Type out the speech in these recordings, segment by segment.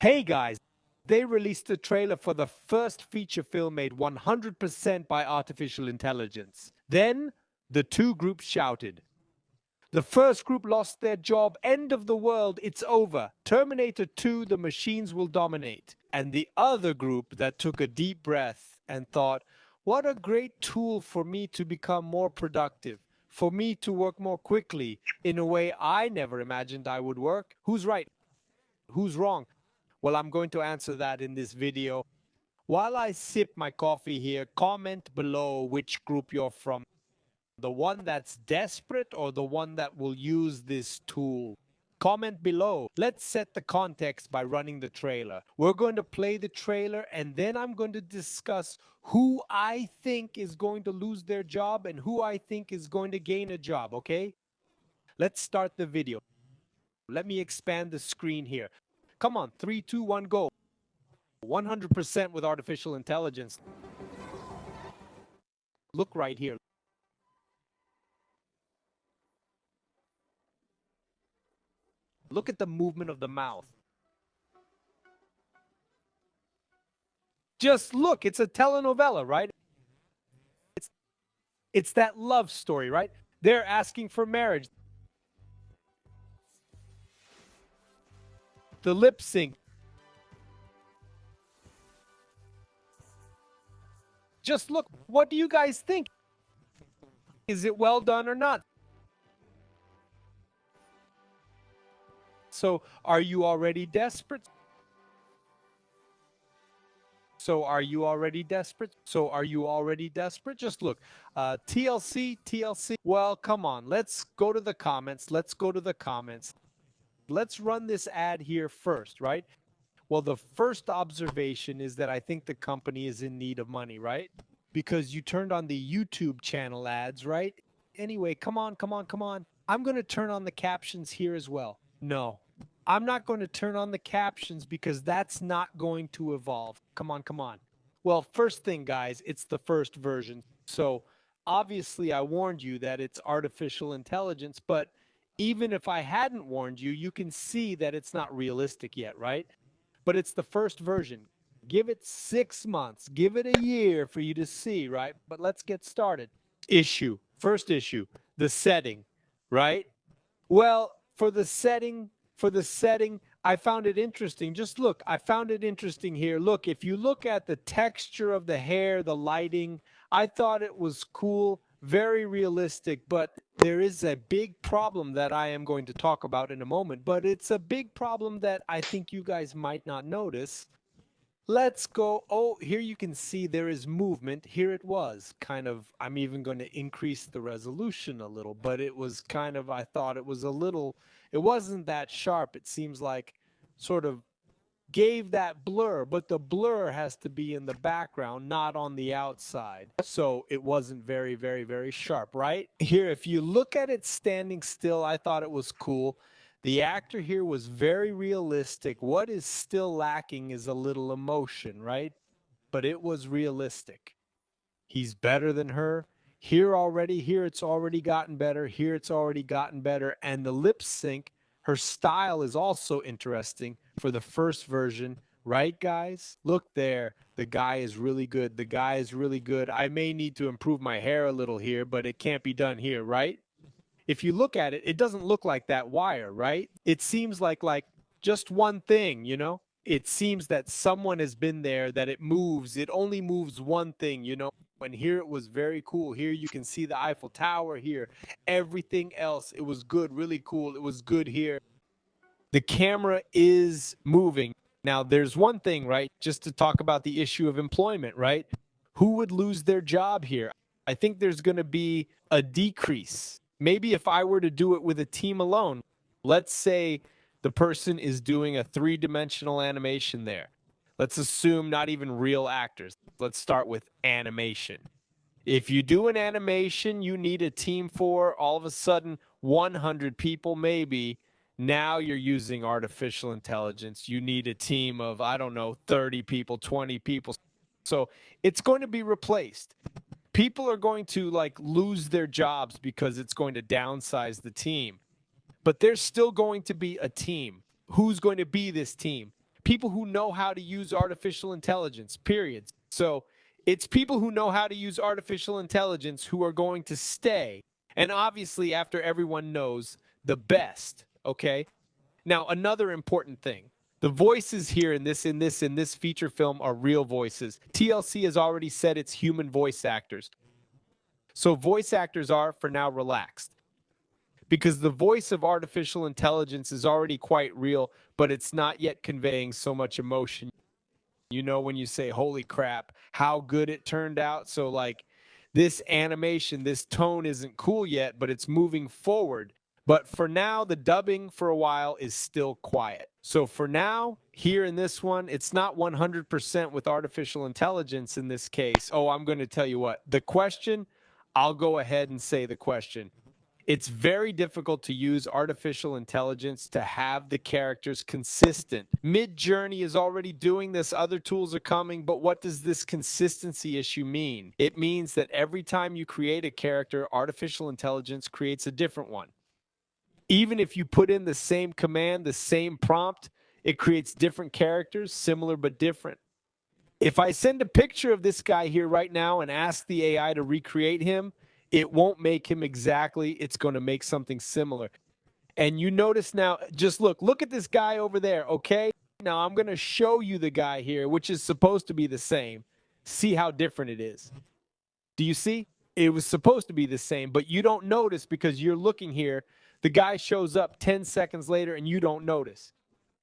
Hey guys, they released a trailer for the first feature film made 100% by artificial intelligence. Then the two groups shouted. The first group lost their job. End of the world. It's over. Terminator 2, the machines will dominate. And the other group that took a deep breath and thought, what a great tool for me to become more productive, for me to work more quickly in a way I never imagined I would work. Who's right? Who's wrong? Well, I'm going to answer that in this video. While I sip my coffee here, comment below which group you're from. The one that's desperate or the one that will use this tool? Comment below. Let's set the context by running the trailer. We're going to play the trailer and then I'm going to discuss who I think is going to lose their job and who I think is going to gain a job, okay? Let's start the video. Let me expand the screen here. Come on, 3, 2, 1, go. 100% with artificial intelligence. Look right here. Look at the movement of the mouth. Just look, it's a telenovela, right? It's that love story, right? They're asking for marriage. The lip sync. Just look, what do you guys think? Is it well done or not? So, are you already desperate? So are you already desperate? So are you already desperate? Just look, TLC. Well, come on. Let's go to the comments. Let's go to the comments. Let's run this ad here first, right? Well, the first observation is that I think the company is in need of money, right? Because you turned on the YouTube channel ads, right? Anyway, come on. I'm going to turn on the captions here as well. No, I'm not going to turn on the captions because that's not going to evolve. Come on. Well, first thing, guys, it's the first version. So obviously, I warned you that it's artificial intelligence, but even if I hadn't warned you, you can see that it's not realistic yet, right? But it's the first version. Give it 6 months, give it a year for you to see, right? But let's get started. First issue, the setting, right? Well, for the setting, I found it interesting. Just look, I found it interesting here. Look, if you look at the texture of the hair, the lighting, I thought it was cool, very realistic, but there is a big problem that I am going to talk about in a moment, but it's a big problem that I think you guys might not notice. Let's go. Oh, here you can see there is movement. Here it was kind of, I'm even going to increase the resolution a little, but it was kind of, I thought it was a little, it wasn't that sharp. It seems like sort of gave that blur, but the blur has to be in the background, not on the outside. So it wasn't very sharp, right? Here, if you look at it standing still, I thought it was cool. The actor here was very realistic. What is still lacking is a little emotion, right? But it was realistic. He's better than her. Here it's already gotten better. Here it's already gotten better. And the lip sync, her style is also interesting for the first version, right, guys? Look there. The guy is really good. The guy is really good. I may need to improve my hair a little here, but it can't be done here, right? If you look at it, it doesn't look like that wire, right? It seems like just one thing, you know? It seems that someone has been there, that it moves. It only moves one thing, you know? And here it was very cool. Here you can see the Eiffel Tower here. Everything else, it was good, really cool. It was good here. The camera is moving. Now, there's one thing, right? Just to talk about the issue of employment, right? Who would lose their job here? I think there's going to be a decrease. Maybe if I were to do it with a team alone, let's say the person is doing a three-dimensional animation there. Let's assume not even real actors. Let's start with animation. If you do an animation, you need a team for all of a sudden 100 people, maybe. Now you're using artificial intelligence. You need a team of, I don't know, 30 people, 20 people. So it's going to be replaced. People are going to like lose their jobs because it's going to downsize the team. But there's still going to be a team. Who's going to be this team? people who know how to use artificial intelligence, period. So it's people who know how to use artificial intelligence who are going to stay. And obviously, after everyone knows the best, okay? Now, another important thing. The voices here in this feature film are real voices. TLC has already said it's human voice actors. So voice actors are for now relaxed because the voice of artificial intelligence is already quite real, but it's not yet conveying so much emotion. You know, when you say, holy crap, how good it turned out. So, like, this animation, this tone isn't cool yet, but it's moving forward. But for now, the dubbing for a while is still quiet. So, for now, here in this one, it's not 100% with artificial intelligence in this case. Oh, I'm going to tell you what. The question, I'll go ahead and say the question. It's very difficult to use artificial intelligence to have the characters consistent. Mid-Journey is already doing this, other tools are coming, but what does this consistency issue mean? It means that every time you create a character, artificial intelligence creates a different one. Even if you put in the same command, the same prompt, it creates different characters, similar but different. If I send a picture of this guy here right now and ask the AI to recreate him, it won't make him exactly. It's going to make something similar. And you notice now, just look at this guy over there, okay? Now I'm going to show you the guy here, which is supposed to be the same. See how different it is. Do you see? It was supposed to be the same, but you don't notice because you're looking here. The guy shows up 10 seconds later and you don't notice.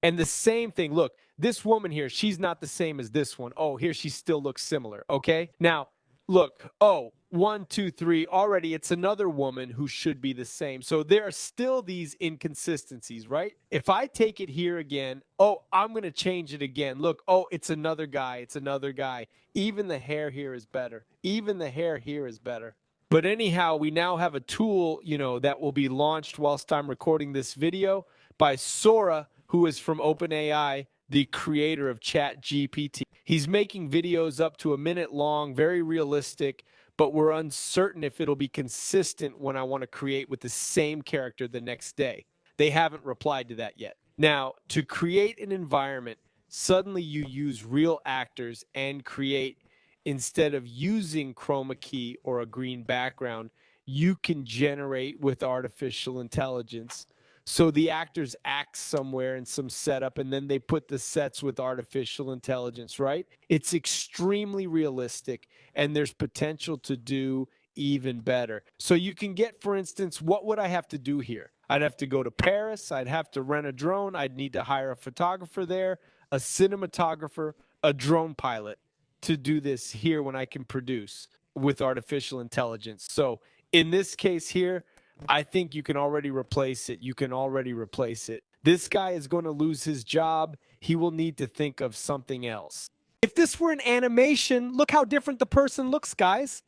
And the same thing, look, this woman here, she's not the same as this one. Oh, here she still looks similar, okay? Now, look, oh, 1, 2, 3, already it's another woman who should be the same. So there are still these inconsistencies, right? If I take it here again, oh, I'm going to change it again. Look, oh, it's another guy, it's another guy. Even the hair here is better. Even the hair here is better. But anyhow, we now have a tool, that will be launched whilst I'm recording this video by Sora, who is from OpenAI, the creator of ChatGPT. He's making videos up to a minute long, very realistic, but we're uncertain if it'll be consistent when I want to create with the same character the next day. They haven't replied to that yet. Now, to create an environment, suddenly you use real actors and create, instead of using chroma key or a green background, you can generate with artificial intelligence. So the actors act somewhere in some setup and then they put the sets with artificial intelligence, right? It's extremely realistic and there's potential to do even better. So you can get, for instance, what would I have to do here? I'd have to go to Paris. I'd have to rent a drone. I'd need to hire a photographer there, a cinematographer, a drone pilot to do this here when I can produce with artificial intelligence. So in this case here, I think you can already replace it. You can already replace it. This guy is going to lose his job. He will need to think of something else. If this were an animation, look how different the person looks, guys.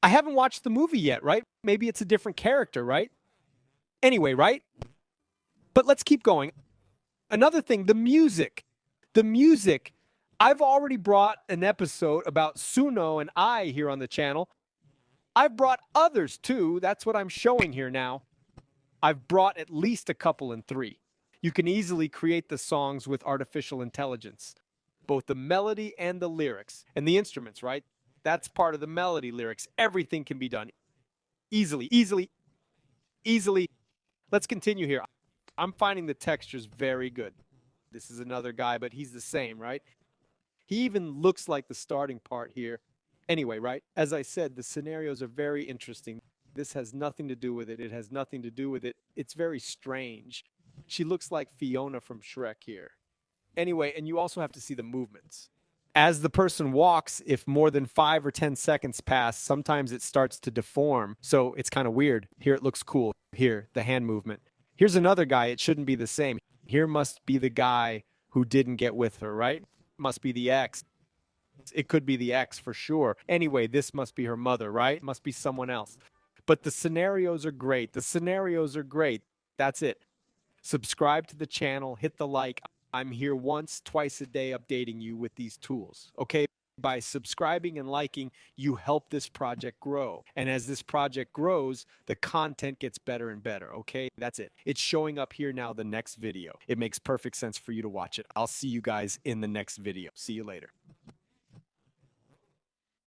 I haven't watched the movie yet, right? Maybe it's a different character, right? Anyway, right? But let's keep going. Another thing, the music. The music. I've already brought an episode about Suno and I here on the channel. I've brought others too. That's what I'm showing here now. I've brought at least a couple in 3. You can easily create the songs with artificial intelligence, both the melody and the lyrics and the instruments, right? That's part of the melody lyrics. Everything can be done easily, easily, easily. Let's continue here. I'm finding the textures very good. This is another guy, but he's the same, right? He even looks like the starting part here. Anyway, right? As I said, the scenarios are very interesting. This has nothing to do with it. It has nothing to do with it. It's very strange. She looks like Fiona from Shrek here. Anyway, and you also have to see the movements. As the person walks, if more than 5 or 10 seconds pass, sometimes it starts to deform. So it's kind of weird. Here it looks cool. Here, the hand movement. Here's another guy. It shouldn't be the same. Here must be the guy who didn't get with her, right? Must be the ex. It could be the ex for sure. Anyway, this must be her mother, right? Must be someone else. But the scenarios are great. The scenarios are great. That's it. Subscribe to the channel, hit the like. I'm here once, twice a day updating you with these tools. Okay? by subscribing and liking, you help this project grow. And as this project grows, the content gets better and better. Okay, that's it. It's showing up here now, the next video. It makes perfect sense for you to watch it. I'll see you guys in the next video. See you later.